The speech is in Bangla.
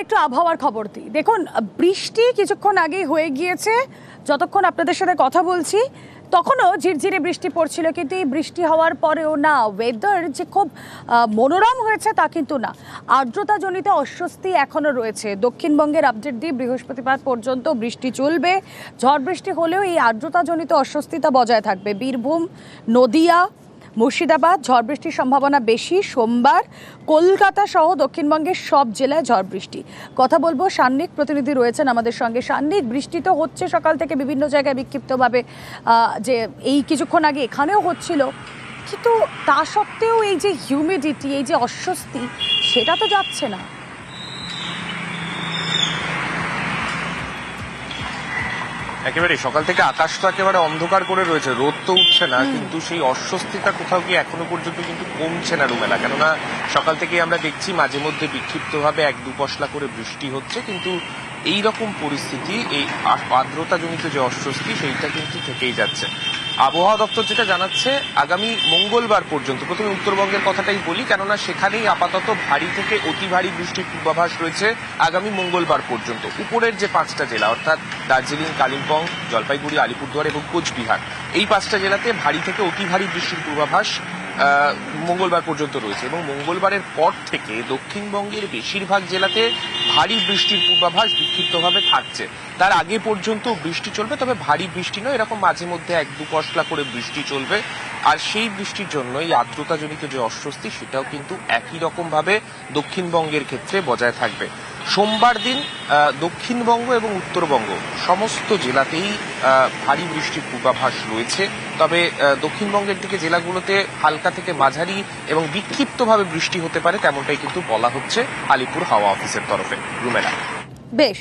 একটু আবহাওয়ার খবর দিই। দেখুন, বৃষ্টি কিছুক্ষণ আগেই হয়ে গিয়েছে। যতক্ষণ আপনাদের সাথে কথা বলছি তখনও ঝিরঝিরে বৃষ্টি পড়ছিল, কিন্তু এই বৃষ্টি হওয়ার পরেও না ওয়েদার যে খুব মনোরম হয়েছে তা কিন্তু না। আর্দ্রতাজনিত অস্বস্তি এখনও রয়েছে। দক্ষিণবঙ্গের আপডেট দিয়ে বৃহস্পতিবার পর্যন্ত বৃষ্টি চলবে। ঝড় বৃষ্টি হলেও এই আর্দ্রতাজনিত অস্বস্তিটা বজায় থাকবে। বীরভূম, নদিয়া, মুর্শিদাবাদ ঝড় বৃষ্টির সম্ভাবনা বেশি। সোমবার কলকাতা সহ দক্ষিণবঙ্গের সব জেলায় ঝড় বৃষ্টি। কথা বলবো, সান্নিক প্রতিনিধি রয়েছেন আমাদের সঙ্গে। সান্নিক, বৃষ্টি তো হচ্ছে সকাল থেকে বিভিন্ন জায়গায় বিক্ষিপ্তভাবে, যে এই কিছুক্ষণ আগে এখানেও হচ্ছিল, কিন্তু তা সত্ত্বেও এই যে হিউমিডিটি, এই যে অস্বস্তি, সেটা তো যাচ্ছে না। একেবারে সকাল থেকে আকাশ তো একেবারে অন্ধকার করে রয়েছে, রোদ তো উঠছে না, কিন্তু সেই অস্বস্তিটা কোথাও কি এখনো পর্যন্ত কিন্তু কমছে না রুমেলা। কেননা সকাল থেকে আমরা দেখছি মাঝে মধ্যে বিক্ষিপ্তভাবে এক দু পশলা করে বৃষ্টি হচ্ছে, কিন্তু এই রকম পরিস্থিতি, এই আর্দ্রতাজনিত যে অস্বস্তি, সেইটা কিন্তু থেকেই যাচ্ছে। আবহাওয়া দপ্তর যেটা জানাচ্ছে, আগামী মঙ্গলবার পর্যন্ত, প্রথমে উত্তরবঙ্গের কথাটাই বলি, কেননা সেখানেই আপাতত ভারী থেকে অতি ভারী বৃষ্টির পূর্বাভাস রয়েছে আগামী মঙ্গলবার পর্যন্ত। উপরের যে 5টা জেলা অর্থাৎ দার্জিলিং, কালিম্পং, জলপাইগুড়ি, আলিপুরদুয়ার এবং কোচবিহার, এই 5টা জেলাতে ভারী থেকে অতি ভারী বৃষ্টির পূর্বাভাস মঙ্গলবার পর্যন্ত রয়েছে। এবং মঙ্গলবারের পর থেকে দক্ষিণবঙ্গের বেশিরভাগ জেলাতে ভারী বৃষ্টির পূর্বাভাস বিক্ষিপ্তভাবে থাকছে। তার আগে পর্যন্ত বৃষ্টি চলবে, তবে ভারী বৃষ্টি নয়, এরকম মাঝে মধ্যে এক দু পশলা করে বৃষ্টি চলবে। আর সেই বৃষ্টির জন্য এই আর্দ্রতাজনিত যে অস্বস্তি, সেটাও কিন্তু একই রকম ভাবে দক্ষিণবঙ্গের ক্ষেত্রে বজায় থাকবে। সোমবার দিন দক্ষিণবঙ্গ এবং উত্তরবঙ্গ সমস্ত জেলাতেই ভারী বৃষ্টির পূর্বাভাস রয়েছে। তবে দক্ষিণবঙ্গের দিকে জেলাগুলোতে হালকা থেকে মাঝারি এবং বিক্ষিপ্তভাবে বৃষ্টি হতে পারে, তেমনটাই কিন্তু বলা হচ্ছে আলিপুর হাওয়া অফিসের তরফে। রুমেলা। বেশ।